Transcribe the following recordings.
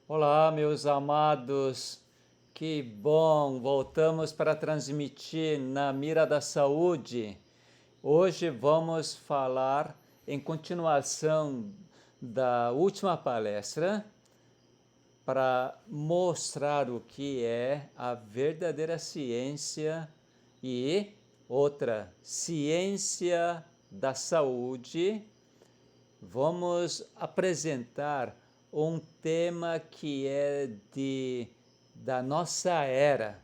Olá, meus amados, que bom! Voltamos para transmitir na Mira da Saúde. Hoje vamos falar em continuação da última palestra para mostrar o que é a verdadeira ciência e outra ciência da saúde. Vamos apresentar um tema que é da nossa era.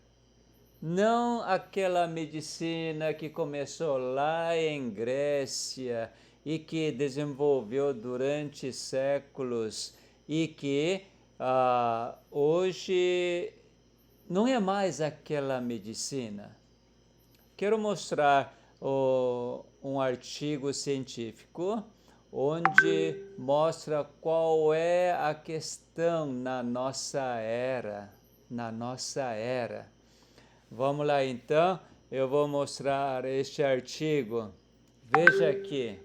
Não aquela medicina que começou lá em Grécia e que desenvolveu durante séculos e que hoje não é mais aquela medicina. Quero mostrar um artigo científico onde mostra qual é a questão na nossa era. Vamos lá então, eu vou mostrar este artigo. Veja aqui.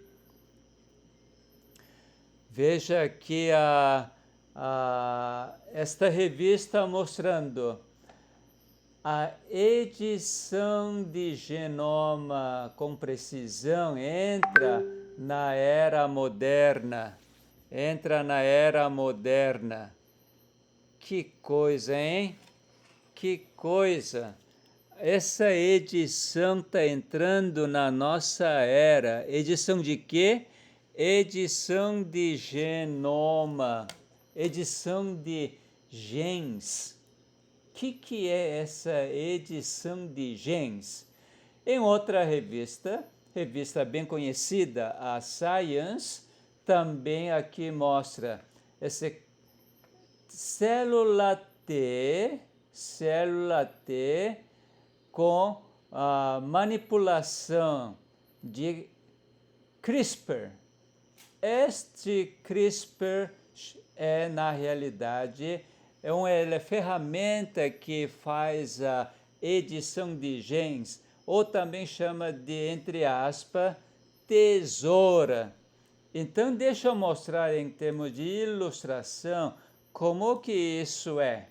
Veja aqui esta revista mostrando a edição de genoma com precisão entra na era moderna. Que coisa, hein? Que coisa! Essa edição está entrando na nossa era. Edição de quê? Edição de genoma. Edição de genes. O que é essa edição de genes? Em outra revista bem conhecida, a Science, também aqui mostra essa célula T com a manipulação de CRISPR. Este CRISPR é, na realidade, é uma ferramenta que faz a edição de genes, ou também chama de, entre aspas, tesoura. Então, deixa eu mostrar em termos de ilustração como que isso é.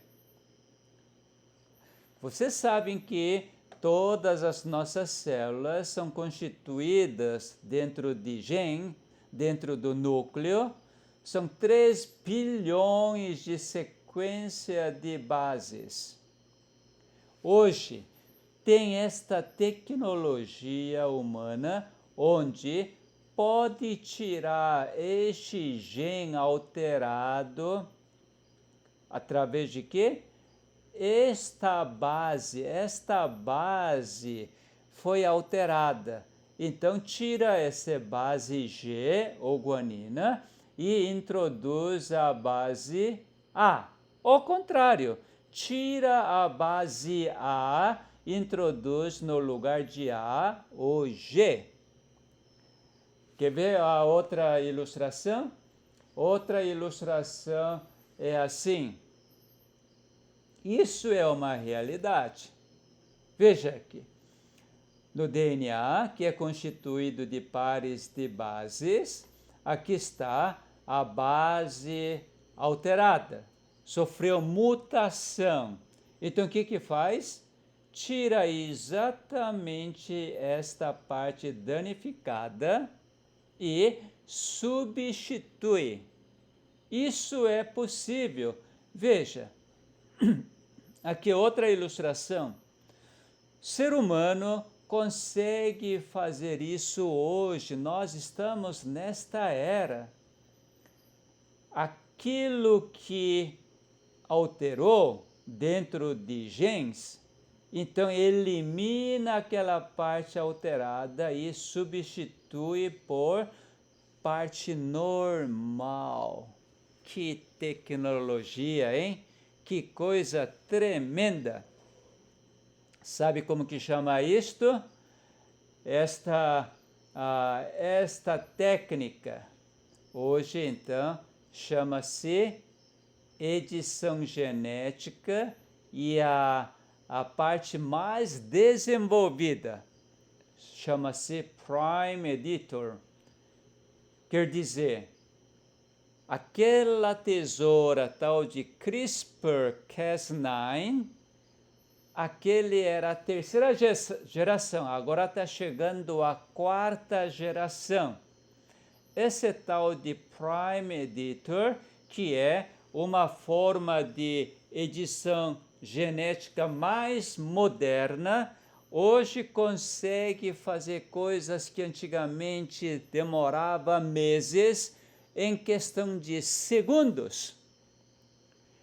Vocês sabem que todas as nossas células são constituídas dentro do núcleo, são 3 bilhões de sequência de bases. Hoje, tem esta tecnologia humana onde pode tirar este gene alterado através de quê? Esta base foi alterada. Então, tira essa base G, ou guanina, e introduz a base A. Ao contrário, tira a base A, introduz no lugar de A o G. Quer ver a outra ilustração? Outra ilustração é assim. Isso é uma realidade. Veja aqui. No DNA, que é constituído de pares de bases, aqui está a base alterada. Sofreu mutação. Então, o que faz? Tira exatamente esta parte danificada e substitui. Isso é possível. Veja, aqui outra ilustração. Ser humano consegue fazer isso hoje. Nós estamos nesta era. Aquilo que alterou dentro de genes, então elimina aquela parte alterada e substitui por parte normal. Que tecnologia, hein? Que coisa tremenda! Sabe como que chama isto? Esta técnica, hoje então, chama-se edição genética e a parte mais desenvolvida chama-se Prime Editor. Quer dizer, aquela tesoura tal de CRISPR-Cas9, aquele era a terceira geração, agora está chegando a quarta geração. Esse tal de Prime Editor, que é uma forma de edição genética mais moderna, hoje consegue fazer coisas que antigamente demorava meses em questão de segundos.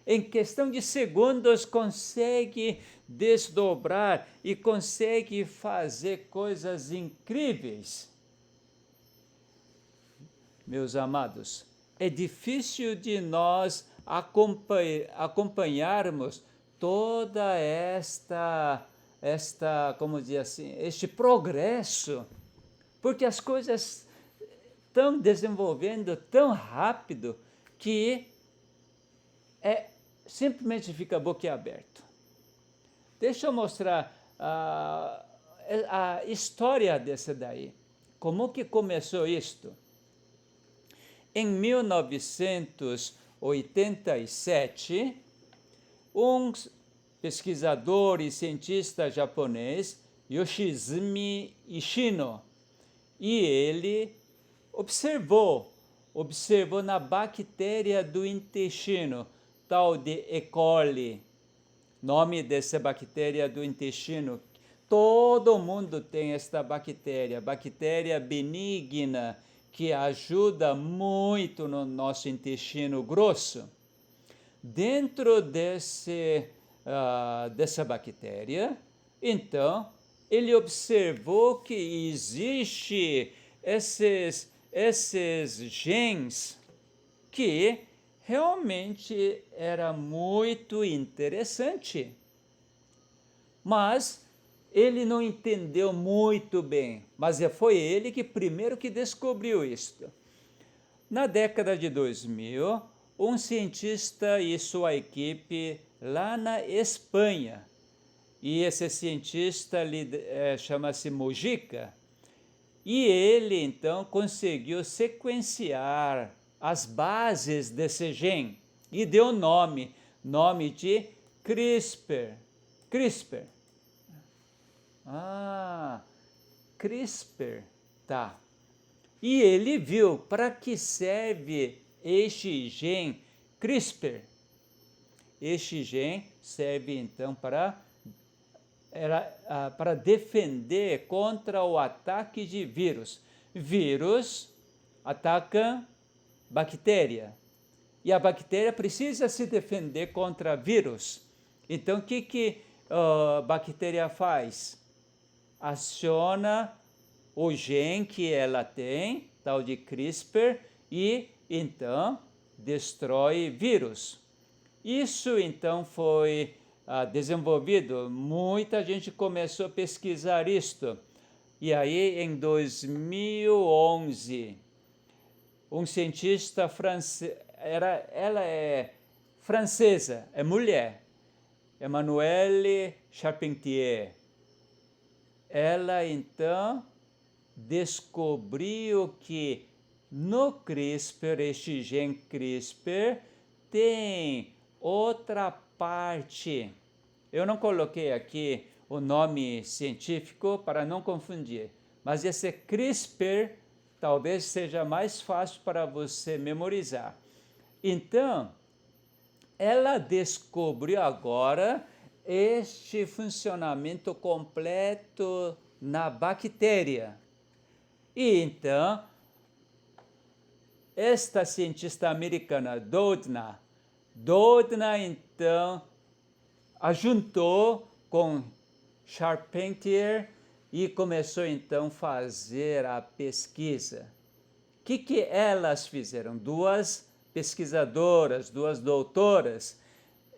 Em questão de segundos consegue desdobrar e consegue fazer coisas incríveis. Meus amados, é difícil de nós acompanharmos toda como dizer assim, este progresso, porque as coisas estão desenvolvendo tão rápido que simplesmente fica boquiaberto. Deixa eu mostrar a história desse daí. Como que começou isto? Em 1987, um pesquisador e cientista japonês, Yoshizumi Ishino, e ele observou na bactéria do intestino, tal de E. coli, nome dessa bactéria do intestino. Todo mundo tem esta bactéria benigna, que ajuda muito no nosso intestino grosso. Dentro dessa bactéria, então, ele observou que existe esses genes que realmente era muito interessante. Mas ele não entendeu muito bem, mas foi ele que primeiro que descobriu isto. Na década de 2000, um cientista e sua equipe lá na Espanha, e esse cientista chama-se Mujica, e ele então conseguiu sequenciar as bases desse gene e deu nome de CRISPR. CRISPR, tá. E ele viu para que serve este gene CRISPR. Este gene serve então para defender contra o ataque de vírus. Vírus atacam bactéria. E a bactéria precisa se defender contra vírus. Então, o que a bactéria faz? Aciona o gene que ela tem, tal de CRISPR, e então destrói vírus. Isso então foi desenvolvido, muita gente começou a pesquisar isto. E aí, em 2011, um cientista francês, ela é francesa, é mulher, Emmanuelle Charpentier. Ela então descobriu que no CRISPR, este gene CRISPR, tem outra parte. Eu não coloquei aqui o nome científico para não confundir, mas esse CRISPR talvez seja mais fácil para você memorizar. Então, ela descobriu agora este funcionamento completo na bactéria. E então, esta cientista americana, Doudna, então, ajuntou com Charpentier e começou então a fazer a pesquisa. O que elas fizeram? Duas pesquisadoras, duas doutoras,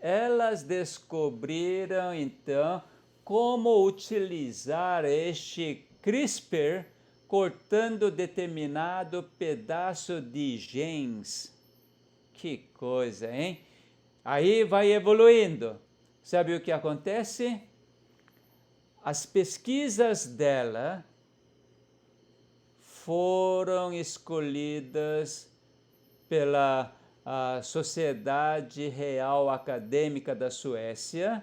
elas descobriram então como utilizar este CRISPR cortando determinado pedaço de genes. Que coisa, hein? Aí vai evoluindo. Sabe o que acontece? As pesquisas dela foram escolhidas pela a Sociedade Real Acadêmica da Suécia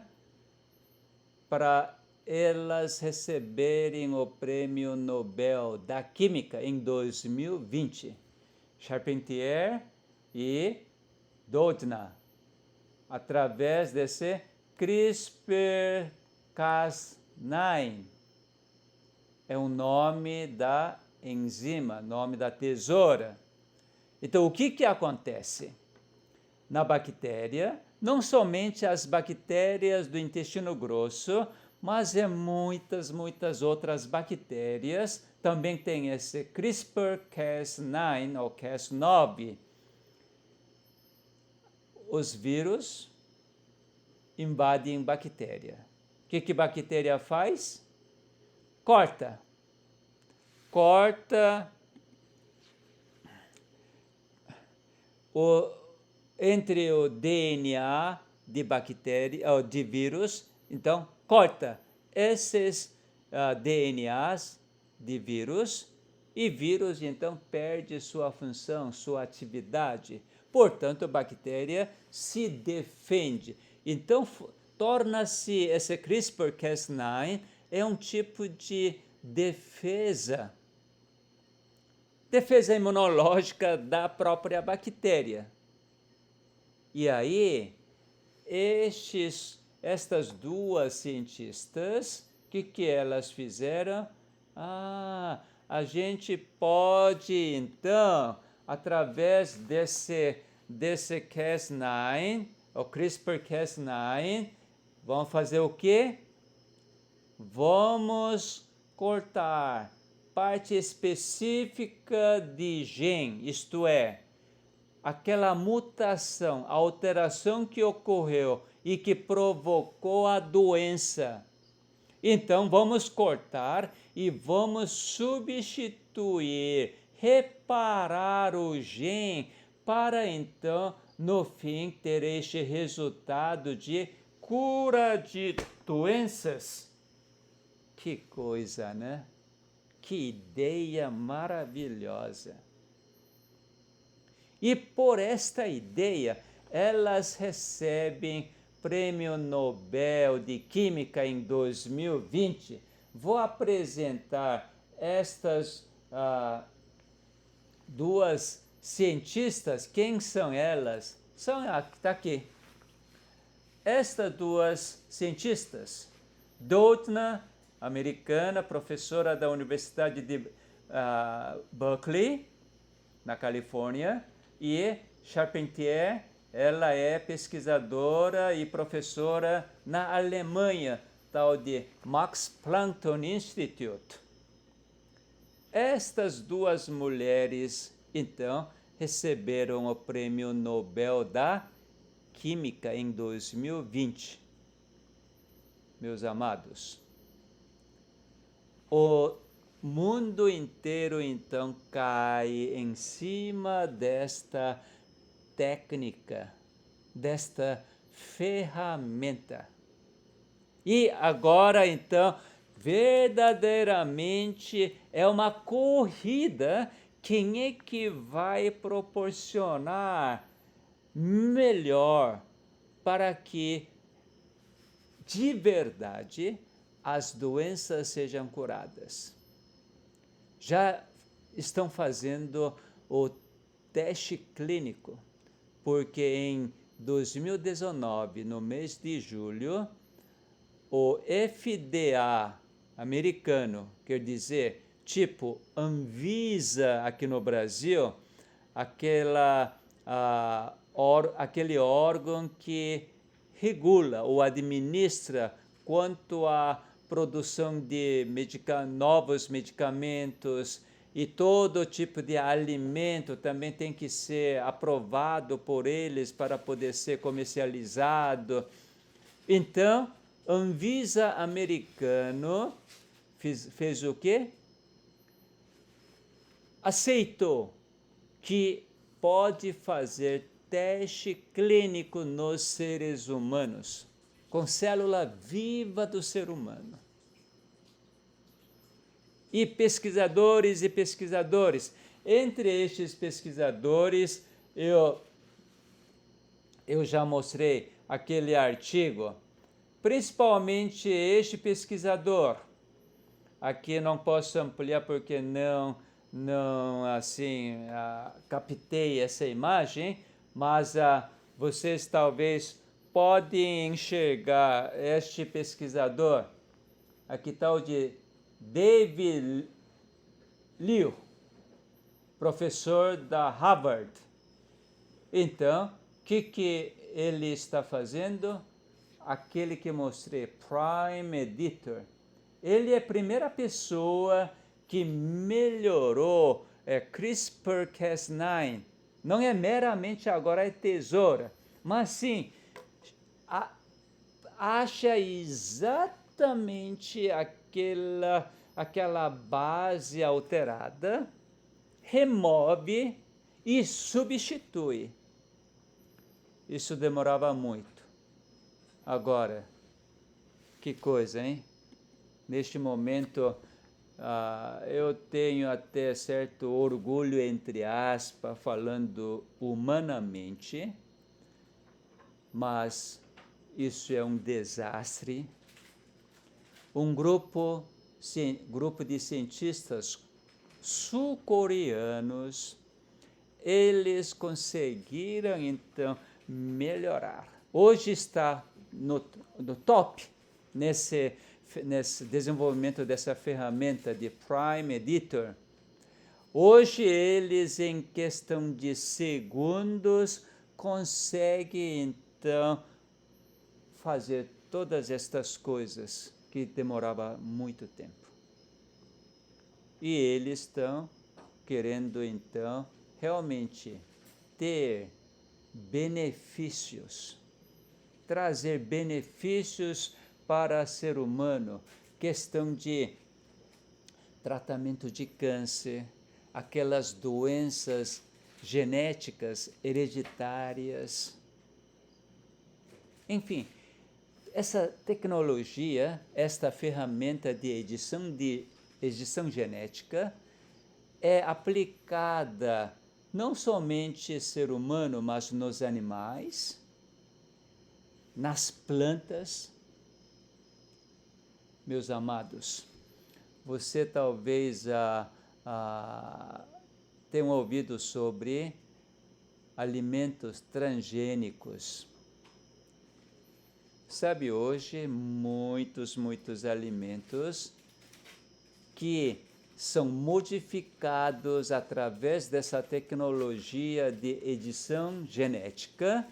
para elas receberem o Prêmio Nobel da Química em 2020. Charpentier e Doudna, através desse CRISPR-Cas9. É o nome da enzima, nome da tesoura. Então, o que acontece? Na bactéria, não somente as bactérias do intestino grosso, mas muitas outras bactérias também têm esse CRISPR-Cas9 ou Cas9. Os vírus invadem bactéria. O que bactéria faz? Corta entre o DNA de bactéria ou de vírus, então corta esses DNAs de vírus, e vírus então perde sua função, sua atividade. Portanto, a bactéria se defende. Então, torna-se esse CRISPR-Cas9 é um tipo de defesa imunológica da própria bactéria. E aí, estas duas cientistas, o que elas fizeram? A gente pode, então, através desse Cas9, o CRISPR-Cas9, vamos fazer o quê? Vamos cortar parte específica de gene, isto é, aquela mutação, a alteração que ocorreu e que provocou a doença. Então, vamos cortar e vamos substituir, reparar o gene para então, no fim, ter este resultado de cura de doenças. Que coisa, né? Que ideia maravilhosa. E por esta ideia, elas recebem Prêmio Nobel de Química em 2020. Vou apresentar estas duas cientistas. Quem são elas? Está aqui. Estas duas cientistas, Doudna, americana, professora da Universidade de Berkeley, na Califórnia, e Charpentier, ela é pesquisadora e professora na Alemanha, tal de Max Planck Institute. Estas duas mulheres, então, receberam o Prêmio Nobel da Química em 2020. Meus amados, o mundo inteiro, então, cai em cima desta técnica, desta ferramenta. E agora, então, verdadeiramente é uma corrida. Quem é que vai proporcionar melhor para que, de verdade, as doenças sejam curadas? Já estão fazendo o teste clínico, porque em 2019, no mês de julho, o FDA americano, quer dizer, tipo Anvisa aqui no Brasil, aquele órgão que regula ou administra quanto à produção de novos medicamentos, e todo tipo de alimento também tem que ser aprovado por eles para poder ser comercializado. Então, Anvisa americano fez o quê? Aceitou que pode fazer teste clínico nos seres humanos, com célula viva do ser humano. E pesquisadores, entre estes pesquisadores, eu eu já mostrei aquele artigo, principalmente este pesquisador. Aqui não posso ampliar porque não assim, captei essa imagem, mas vocês talvez podem enxergar este pesquisador, aqui está o de David Liu, professor da Harvard. Então, o que ele está fazendo? Aquele que mostrei, Prime Editor. Ele é a primeira pessoa que melhorou CRISPR-Cas9. Não é meramente agora é tesoura, mas sim acha exatamente aquela base alterada, remove e substitui. Isso demorava muito. Agora, que coisa, hein? Neste momento, eu tenho até certo orgulho, entre aspas, falando humanamente, mas isso é um desastre. Um grupo de cientistas sul-coreanos, eles conseguiram, então, melhorar. Hoje está no top nesse desenvolvimento dessa ferramenta de Prime Editor. Hoje eles, em questão de segundos, conseguem, então, fazer todas estas coisas que demorava muito tempo. E eles estão querendo, então, realmente ter benefícios, trazer benefícios para o ser humano, questão de tratamento de câncer, aquelas doenças genéticas hereditárias. Enfim, essa tecnologia, esta ferramenta de edição genética é aplicada não somente no ser humano, mas nos animais, nas plantas. Meus amados, você talvez tenha ouvido sobre alimentos transgênicos. Sabe, hoje, muitos alimentos que são modificados através dessa tecnologia de edição genética,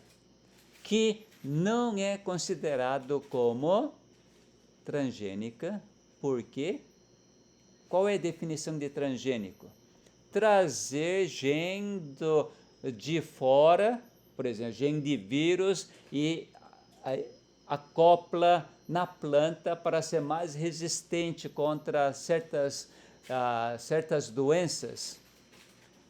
que não é considerado como transgênica. Por quê? Qual é a definição de transgênico? Trazer gene de fora, por exemplo, gene de vírus, e acopla na planta para ser mais resistente contra certas doenças.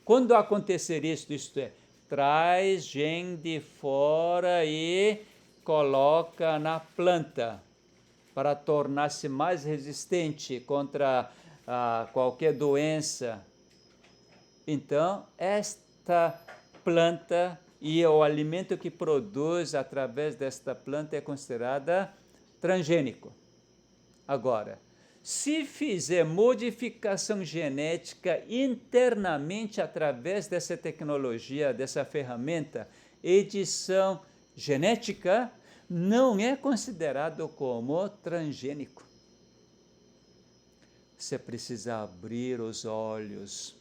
Quando acontecer isso, isto é, traz gene de fora e coloca na planta para tornar-se mais resistente contra qualquer doença. Então, esta planta e o alimento que produz através desta planta é considerada transgênico. Agora, se fizer modificação genética internamente através dessa tecnologia, dessa ferramenta, edição genética, não é considerado como transgênico. Você precisa abrir os olhos.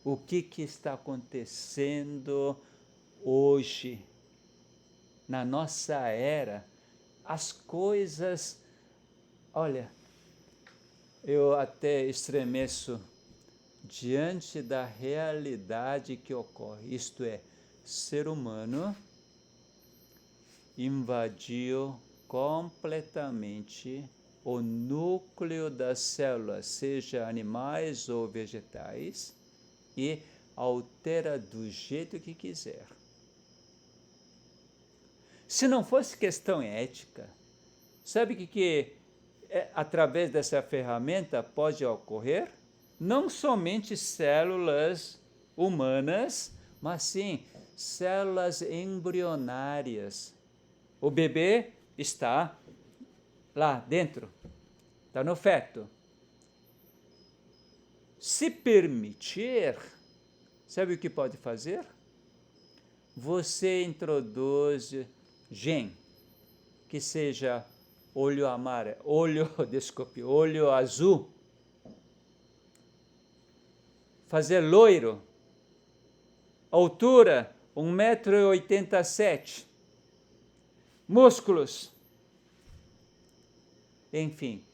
O que está acontecendo hoje, na nossa era? As coisas, olha, eu até estremeço diante da realidade que ocorre. Isto é, ser humano invadiu completamente o núcleo das células, seja animais ou vegetais, e altera do jeito que quiser. Se não fosse questão ética, sabe o que através dessa ferramenta pode ocorrer? Não somente células humanas, mas sim células embrionárias. O bebê está lá dentro, está no feto. Se permitir, sabe o que pode fazer? Você introduz gene, que seja olho azul, fazer loiro, altura 1,87 m, músculos, enfim,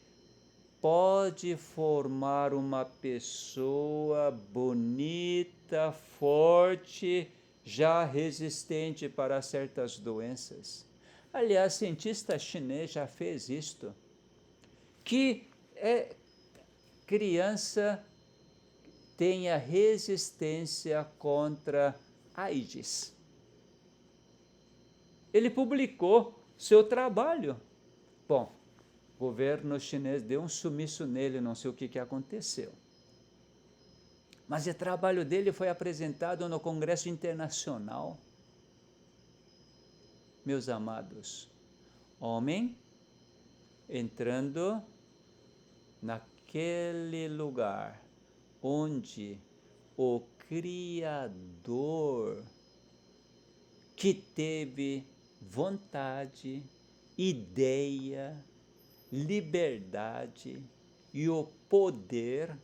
pode formar uma pessoa bonita, forte, já resistente para certas doenças. Aliás, cientista chinês já fez isto, que criança tenha resistência contra AIDS. Ele publicou seu trabalho. Bom, o governo chinês deu um sumiço nele, não sei o que aconteceu. Mas o trabalho dele foi apresentado no Congresso Internacional. Meus amados, homem entrando naquele lugar onde o Criador, que teve vontade, ideia, liberdade e o poder,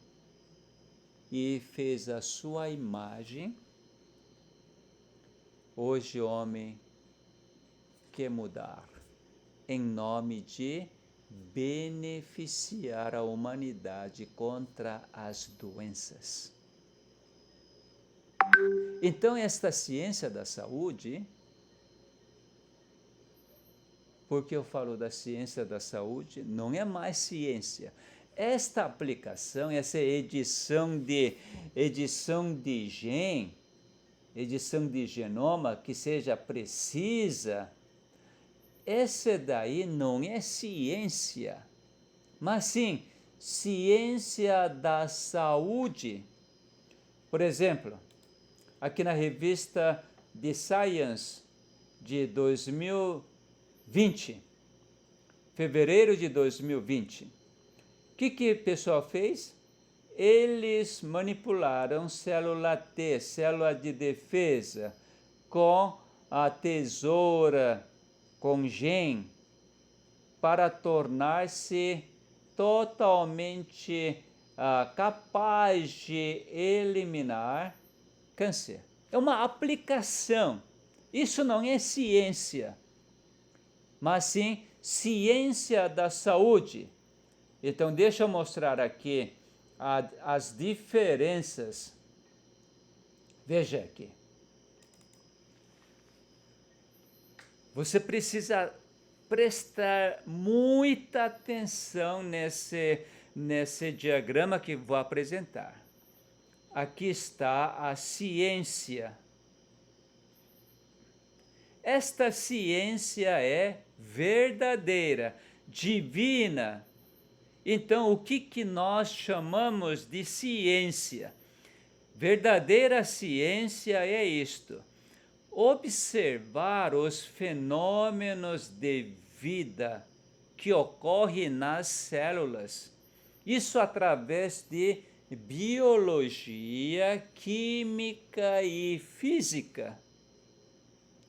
e fez a sua imagem, hoje o homem quer mudar em nome de beneficiar a humanidade contra as doenças. Então, esta ciência da saúde, porque eu falo da ciência da saúde, não é mais ciência. Esta aplicação, essa edição de gene, edição de genoma que seja precisa, essa daí não é ciência, mas sim ciência da saúde. Por exemplo, aqui na revista The Science de 2020, fevereiro de 2020, o que o pessoal fez? Eles manipularam célula T, célula de defesa, com a tesoura, com gene, para tornar-se totalmente capaz de eliminar câncer. É uma aplicação. Isso não é ciência, mas sim ciência da saúde. Então, deixa eu mostrar aqui as diferenças. Veja aqui. Você precisa prestar muita atenção nesse diagrama que vou apresentar. Aqui está a ciência. Esta ciência é verdadeira, divina. Então, o que nós chamamos de ciência? Verdadeira ciência é isto: observar os fenômenos de vida que ocorrem nas células. Isso através de biologia, química e física.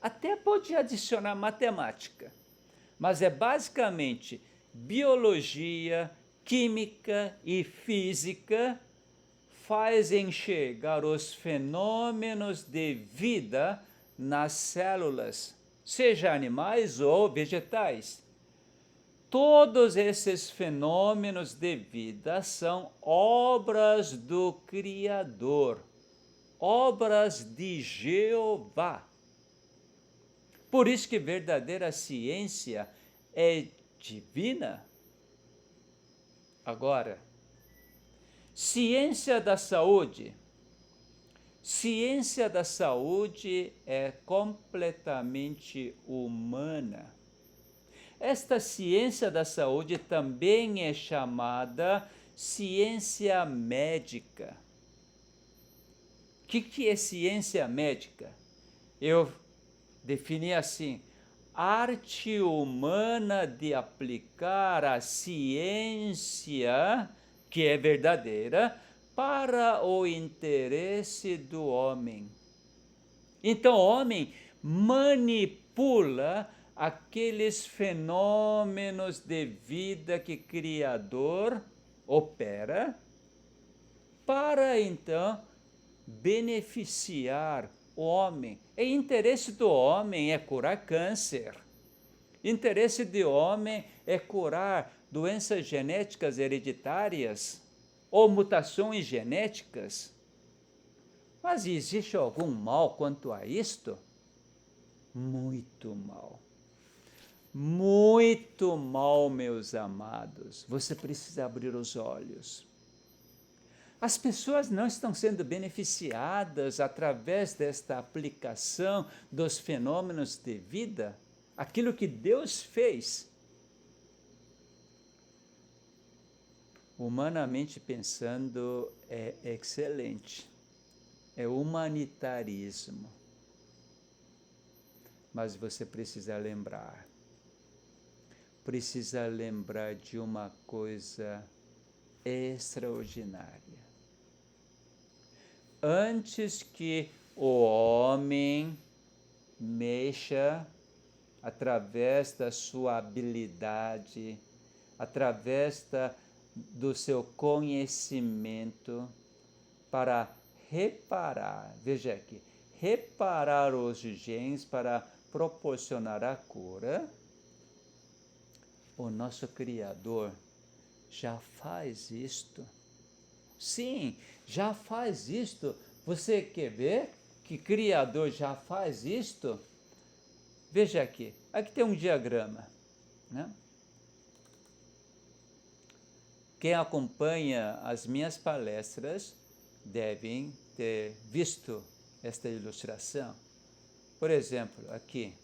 Até pode adicionar matemática, mas é basicamente biologia, química e física faz enxergar os fenômenos de vida nas células, seja animais ou vegetais. Todos esses fenômenos de vida são obras do Criador, obras de Jeová. Por isso que verdadeira ciência é divina. Agora, ciência da saúde. Ciência da saúde é completamente humana. Esta ciência da saúde também é chamada ciência médica. O que é ciência médica? Eu defini assim: arte humana de aplicar a ciência, que é verdadeira, para o interesse do homem. Então, o homem manipula aqueles fenômenos de vida que o Criador opera para, então, beneficiar o homem. O interesse do homem é curar câncer. O interesse do homem é curar doenças genéticas hereditárias ou mutações genéticas. Mas existe algum mal quanto a isto? Muito mal. Muito mal, meus amados. Você precisa abrir os olhos. As pessoas não estão sendo beneficiadas através desta aplicação dos fenômenos de vida, aquilo que Deus fez. Humanamente pensando, é excelente. É humanitarismo. Mas você precisa lembrar de uma coisa extraordinária. Antes que o homem mexa através da sua habilidade, através do seu conhecimento, para reparar, veja aqui, reparar os genes para proporcionar a cura, o nosso Criador já faz isto. Sim, já faz isto. Você quer ver que Criador já faz isto? Veja aqui, aqui tem um diagrama, né? Quem acompanha as minhas palestras devem ter visto esta ilustração. Por exemplo, aqui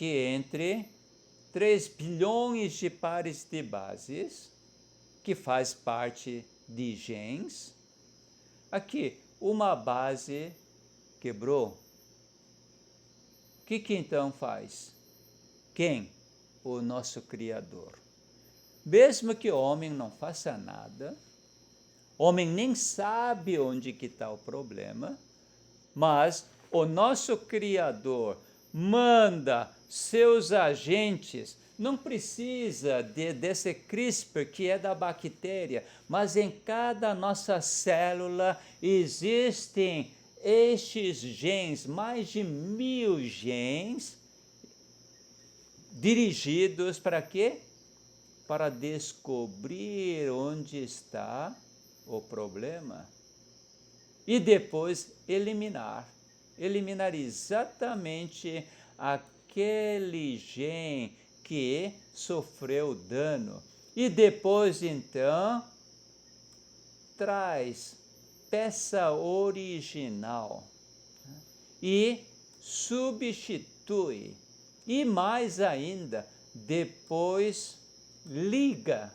entre 3 bilhões de pares de bases, que faz parte de genes. Aqui, uma base quebrou. O que então faz? Quem? O nosso Criador. Mesmo que o homem não faça nada, o homem nem sabe onde que está o problema, mas o nosso Criador manda seus agentes, não precisa desse CRISPR que é da bactéria, mas em cada nossa célula existem estes genes, mais de 1000 genes, dirigidos para quê? Para descobrir onde está o problema e depois eliminar exatamente aquele gene que sofreu dano e depois então traz peça original e substitui e mais ainda depois liga,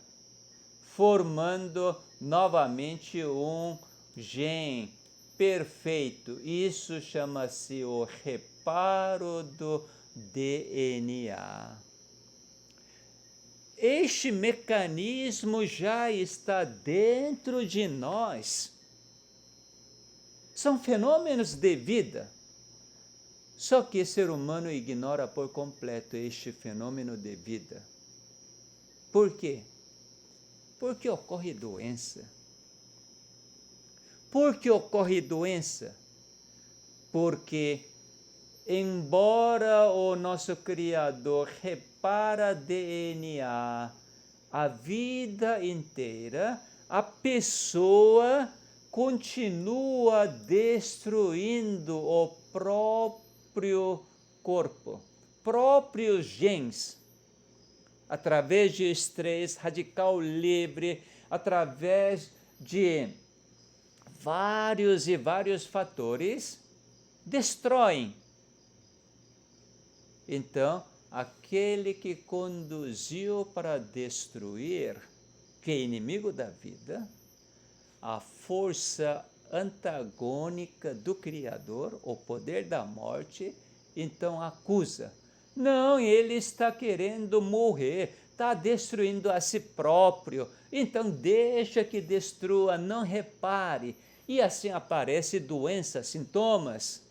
formando novamente um gene perfeito. Isso chama-se o reparo do DNA. Este mecanismo já está dentro de nós. São fenômenos de vida. Só que o ser humano ignora por completo este fenômeno de vida. Por quê? Porque ocorre doença. Por que ocorre doença? Porque, embora o nosso Criador repara DNA a vida inteira, a pessoa continua destruindo o próprio corpo, próprios genes, através de estresse radical livre, através de vários fatores, destroem. Então, aquele que conduziu para destruir, que é inimigo da vida, a força antagônica do Criador, o poder da morte, então acusa. Não, ele está querendo morrer, está destruindo a si próprio, então deixa que destrua, não repare. E assim aparece doença, sintomas,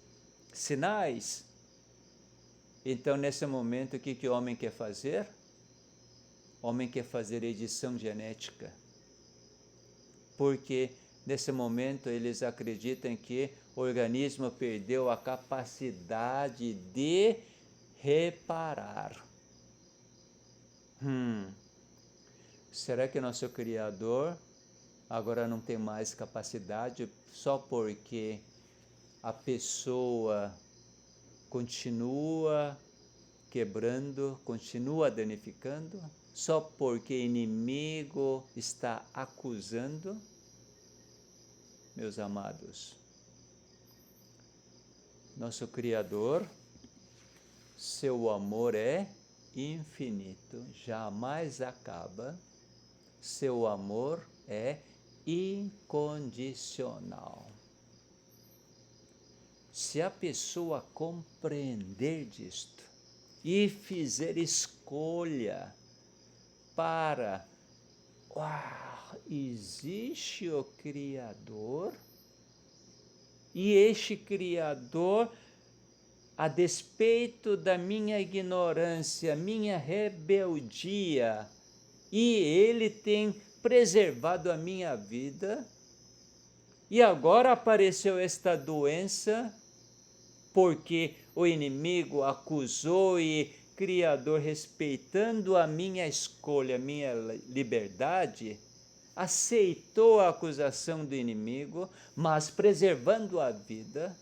sinais. Então, nesse momento, o que o homem quer fazer? O homem quer fazer edição genética. Porque nesse momento eles acreditam que o organismo perdeu a capacidade de reparar. Será que nosso Criador agora não tem mais capacidade só porque a pessoa continua quebrando, continua danificando, só porque o inimigo está acusando? Meus amados, nosso Criador, seu amor é infinito, jamais acaba, seu amor é incondicional. Se a pessoa compreender disto e fizer escolha para, existe o Criador, e este Criador, a despeito da minha ignorância, minha rebeldia, e ele tem preservado a minha vida, e agora apareceu esta doença, porque o inimigo acusou e o Criador, respeitando a minha escolha, a minha liberdade, aceitou a acusação do inimigo, mas preservando a vida,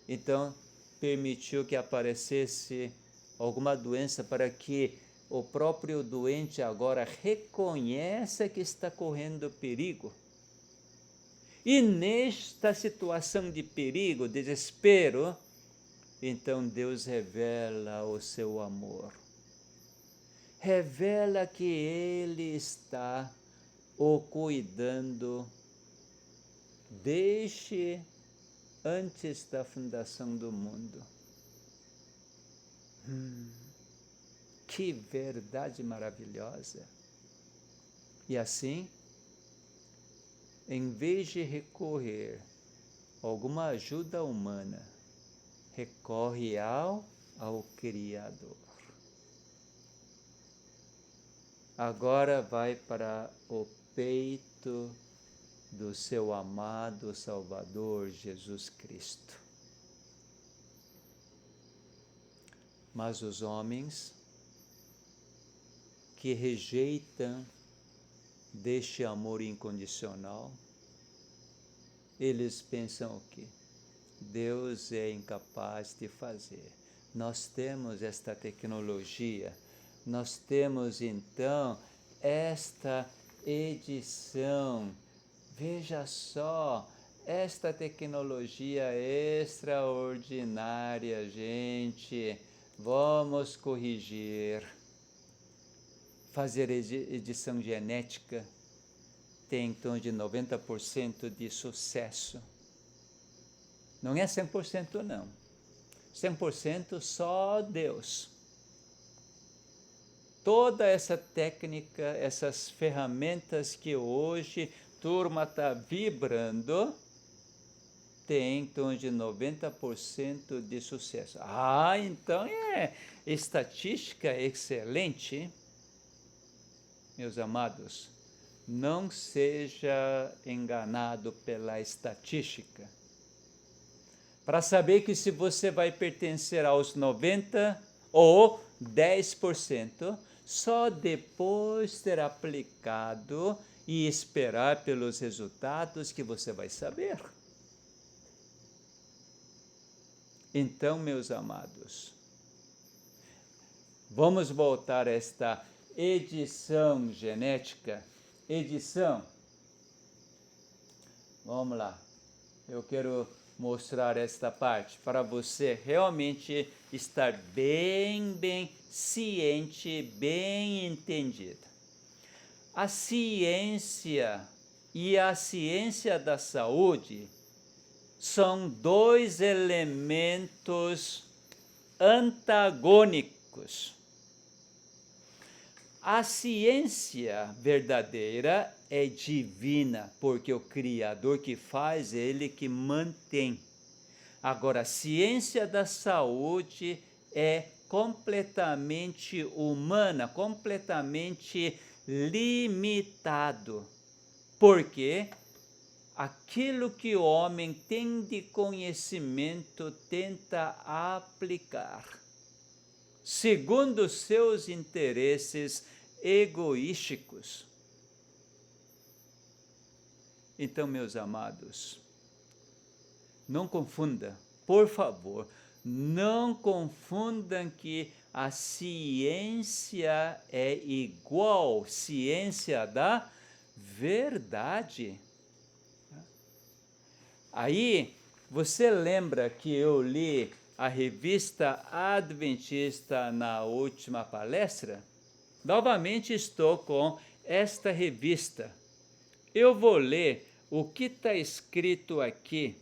então permitiu que aparecesse alguma doença para que o próprio doente agora reconheça que está correndo perigo. E nesta situação de perigo, desespero, então Deus revela o seu amor. Revela que Ele está o cuidando desde antes da fundação do mundo. Que verdade maravilhosa! E assim, em vez de recorrer a alguma ajuda humana, recorre ao Criador. Agora vai para o peito do seu amado Salvador Jesus Cristo. Mas os homens que rejeitam deste amor incondicional, eles pensam o quê? Deus é incapaz de fazer. Nós temos esta tecnologia, nós temos então esta edição. Veja só, esta tecnologia extraordinária, gente. Vamos corrigir. Fazer edição genética tem em torno de 90% de sucesso. Não é 100% não. 100% só Deus. Toda essa técnica, essas ferramentas que hoje a turma está vibrando, tem em torno de 90% de sucesso. Então é estatística excelente. Meus amados, não seja enganado pela estatística. Para saber que se você vai pertencer aos 90% ou 10%, só depois ter aplicado e esperar pelos resultados que você vai saber. Então, meus amados, vamos voltar a esta edição genética. Vamos lá. Eu quero mostrar esta parte para você realmente estar bem ciente, bem entendido. A ciência e a ciência da saúde são dois elementos antagônicos. A ciência verdadeira é divina, porque o Criador que faz, ele que mantém. Agora, a ciência da saúde é completamente humana, completamente limitado. Porque aquilo que o homem tem de conhecimento tenta aplicar, segundo os seus interesses egoísticos. Então, meus amados, não confunda, por favor, não confundam que a ciência é igual ciência da verdade. Aí, você lembra que eu li a revista Adventista na última palestra? Novamente estou com esta revista. Eu vou ler o que está escrito aqui.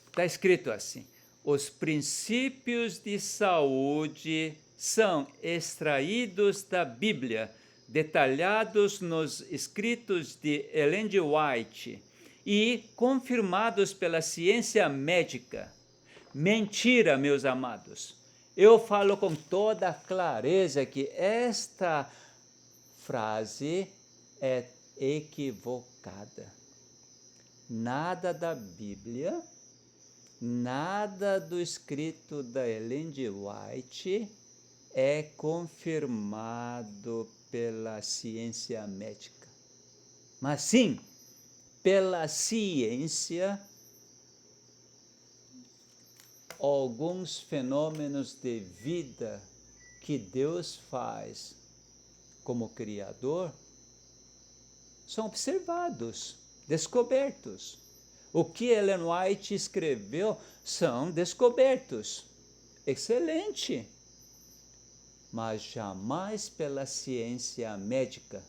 Está escrito assim: os princípios de saúde são extraídos da Bíblia, detalhados nos escritos de Ellen G. White e confirmados pela ciência médica. Mentira, meus amados. Eu falo com toda clareza que esta frase é equivocada. Nada da Bíblia, nada do escrito da Ellen G. White é confirmado pela ciência médica, mas sim pela ciência. Alguns fenômenos de vida que Deus faz como Criador são observados, descobertos. O que Ellen White escreveu são descobertos. Excelente! Mas jamais pela ciência médica.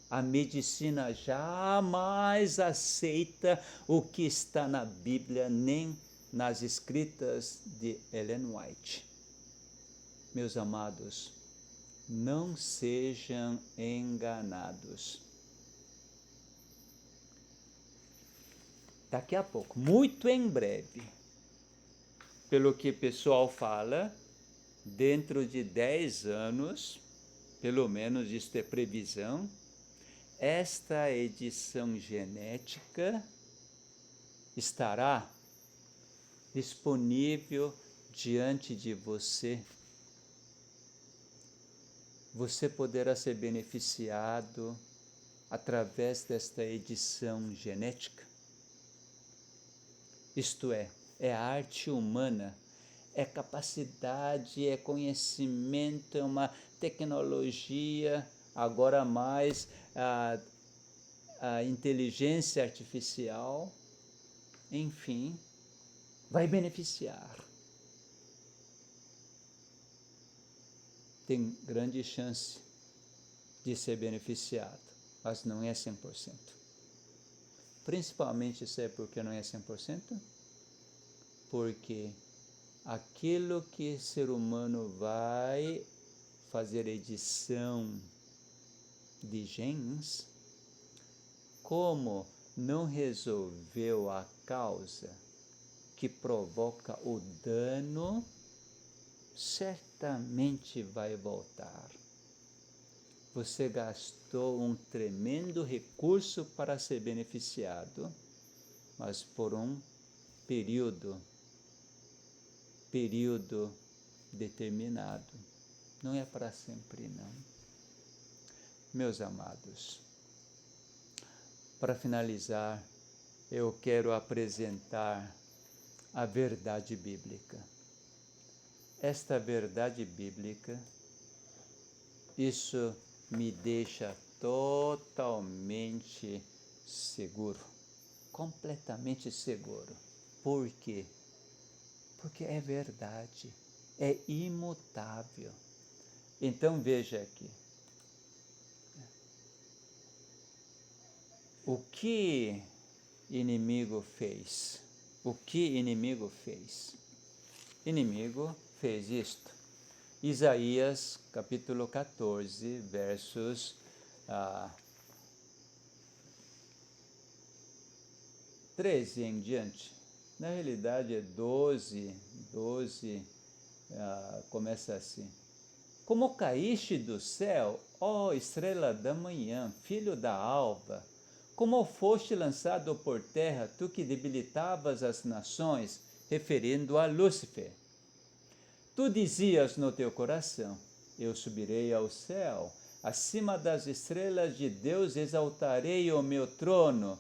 A medicina jamais aceita o que está na Bíblia, nem nas escritas de Ellen White. Meus amados, não sejam enganados. Daqui a pouco, muito em breve, pelo que o pessoal fala, dentro de 10 anos, pelo menos isto é previsão, esta edição genética estará disponível diante de você. Você poderá ser beneficiado através desta edição genética. Isto é a arte humana, é capacidade, é conhecimento, é uma tecnologia, agora mais a inteligência artificial, enfim, vai beneficiar. Tem grande chance de ser beneficiado, mas não é 100%. Principalmente, sabe por que não é 100%? Porque aquilo que o ser humano vai fazer edição de genes, como não resolveu a causa que provoca o dano, certamente vai voltar. Você gastou um tremendo recurso para ser beneficiado, mas por um período determinado. Não é para sempre, não. Meus amados, para finalizar, eu quero apresentar a verdade bíblica. Esta verdade bíblica, isso me deixa totalmente seguro, completamente seguro. Por quê? Porque é verdade, é imutável. Então veja aqui. O que inimigo fez? O que inimigo fez? Inimigo fez isto. Isaías capítulo 14, versos 13 em diante. Na realidade é 12, começa assim. Como caíste do céu, ó estrela da manhã, filho da alva, como foste lançado por terra, tu que debilitavas as nações, referindo a Lúcifer. Tu dizias no teu coração, eu subirei ao céu, acima das estrelas de Deus exaltarei o meu trono,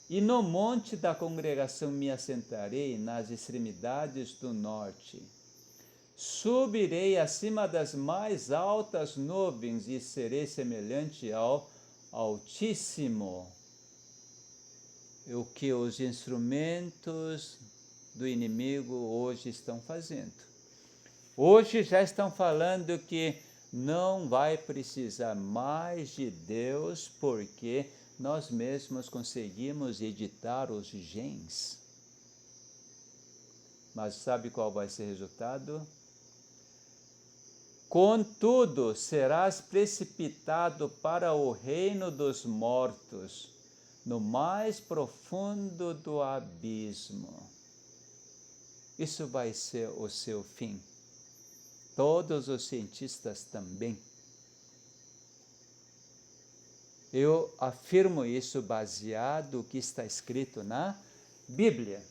e no monte da congregação me assentarei nas extremidades do norte. Subirei acima das mais altas nuvens e serei semelhante ao Altíssimo. O que os instrumentos do inimigo hoje estão fazendo. Hoje já estão falando que não vai precisar mais de Deus porque nós mesmos conseguimos editar os genes. Mas sabe qual vai ser o resultado? Contudo, serás precipitado para o reino dos mortos, no mais profundo do abismo. Isso vai ser o seu fim. Todos os cientistas também. Eu afirmo isso baseado no que está escrito na Bíblia.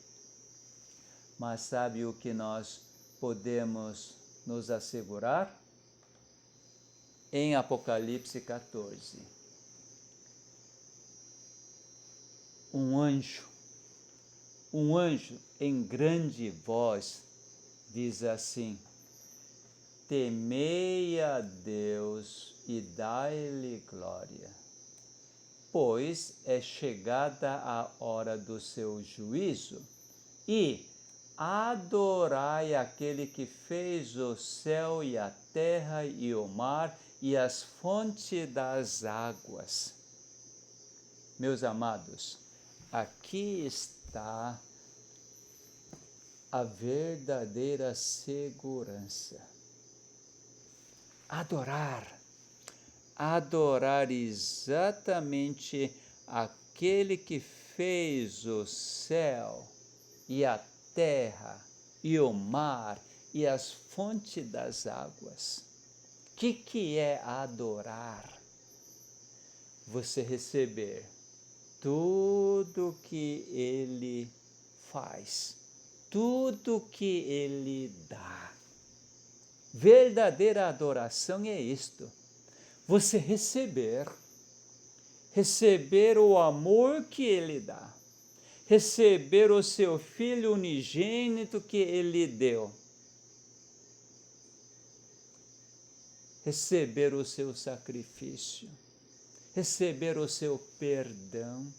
Mas sabe o que nós podemos nos assegurar? Em Apocalipse 14. Um anjo em grande voz diz assim: temei a Deus e dai-lhe glória, pois é chegada a hora do seu juízo, e adorai aquele que fez o céu e a terra e o mar e as fontes das águas. Meus amados, aqui está a verdadeira segurança. Adorar exatamente aquele que fez o céu e a terra e o mar e as fontes das águas. O que é adorar? Você receber tudo que ele faz, tudo que ele dá. Verdadeira adoração é isto. Você receber o amor que ele dá, receber o seu Filho unigênito que ele deu, receber o seu sacrifício, receber o seu perdão,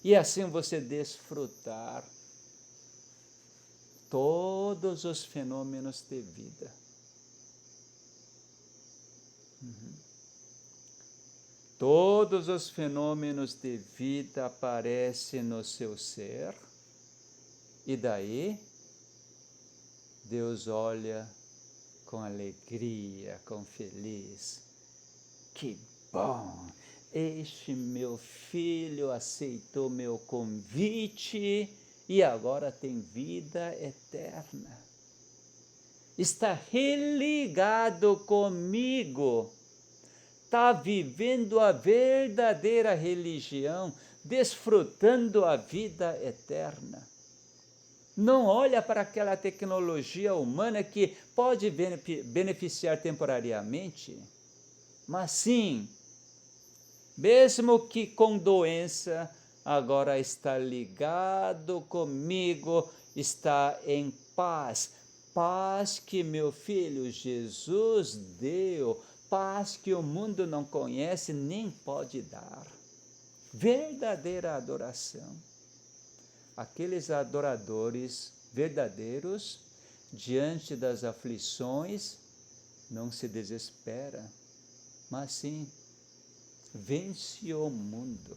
e assim você desfrutar todos os fenômenos de vida. Todos os fenômenos de vida aparecem no seu ser, e daí Deus olha com alegria, com feliz. Que bom! Este meu filho aceitou meu convite e agora tem vida eterna. Está religado comigo. Está vivendo a verdadeira religião, desfrutando a vida eterna. Não olha para aquela tecnologia humana que pode beneficiar temporariamente, mas sim, mesmo que com doença, agora está ligado comigo, está em paz. Paz que meu filho Jesus deu, paz que o mundo não conhece nem pode dar. Verdadeira adoração. Aqueles adoradores verdadeiros, diante das aflições, não se desespera, mas sim, vence o mundo.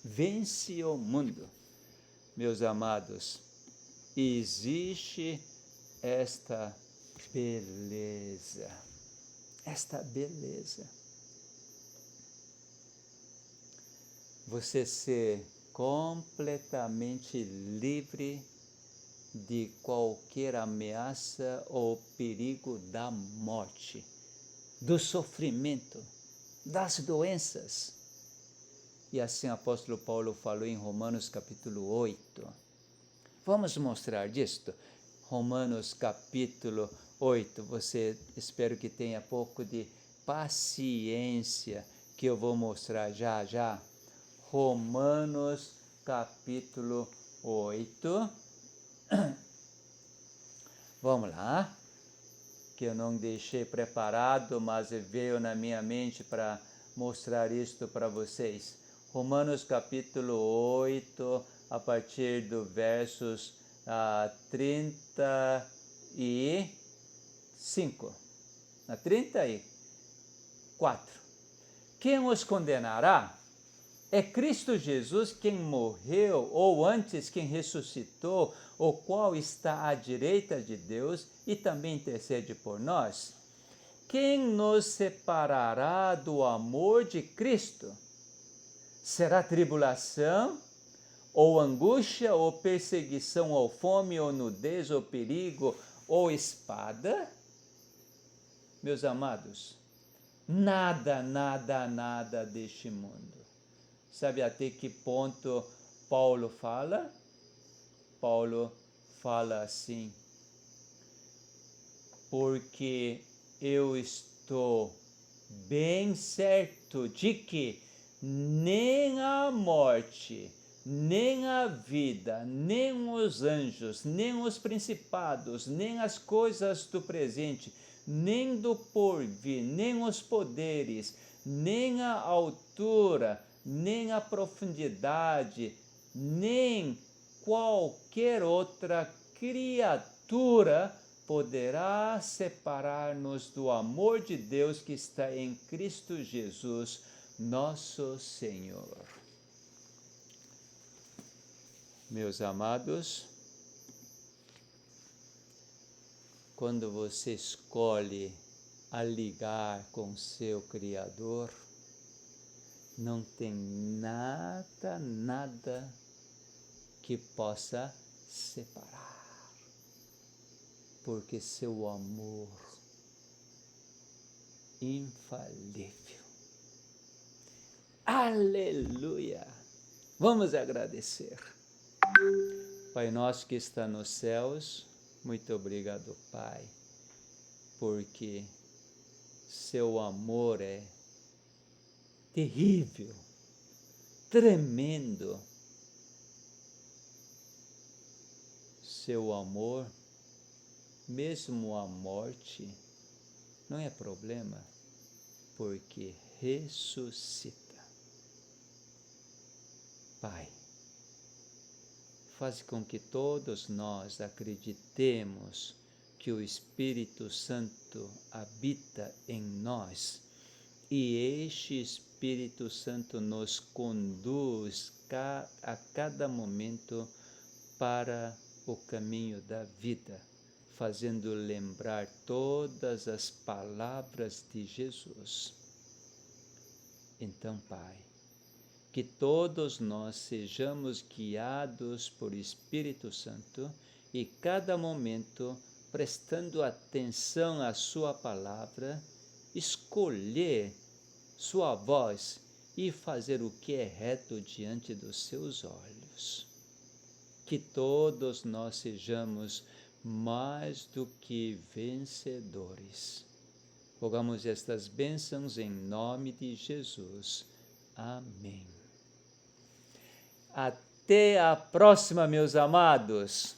vence o mundo. Meus amados, existe esta beleza. Você ser completamente livre de qualquer ameaça ou perigo da morte, do sofrimento, das doenças. E assim o apóstolo Paulo falou em Romanos capítulo 8. Vamos mostrar disto. Romanos capítulo 8. Você, espero que tenha pouco de paciência, que eu vou mostrar já. Romanos capítulo 8. Vamos lá, que eu não deixei preparado, mas veio na minha mente para mostrar isto para vocês. Romanos capítulo 8, a partir do versos 35, 34. Quem os condenará? É Cristo Jesus quem morreu, ou antes quem ressuscitou, o qual está à direita de Deus e também intercede por nós. Quem nos separará do amor de Cristo? Será tribulação, ou angústia, ou perseguição, ou fome, ou nudez, ou perigo, ou espada? Meus amados, nada deste mundo. Sabe até que ponto Paulo fala? Paulo fala assim: porque eu estou bem certo de que nem a morte, nem a vida, nem os anjos, nem os principados, nem as coisas do presente, nem do porvir, nem os poderes, nem a altura, nem a profundidade, nem qualquer outra criatura poderá separar-nos do amor de Deus que está em Cristo Jesus, nosso Senhor. Meus amados, quando você escolhe a ligar com seu Criador, não tem nada que possa separar, porque seu amor infalível. Aleluia! Vamos agradecer. Pai nosso que está nos céus, muito obrigado, Pai, porque seu amor é terrível, tremendo. Seu amor, mesmo a morte, não é problema, porque ressuscita. Pai, faz com que todos nós acreditemos que o Espírito Santo habita em nós e este Espírito Santo nos conduz a cada momento para o caminho da vida, fazendo lembrar todas as palavras de Jesus. Então, Pai, que todos nós sejamos guiados por Espírito Santo e cada momento prestando atenção à sua palavra, escolher sua voz e fazer o que é reto diante dos seus olhos. Que todos nós sejamos mais do que vencedores. Rogamos estas bênçãos em nome de Jesus. Amém. Até a próxima, meus amados.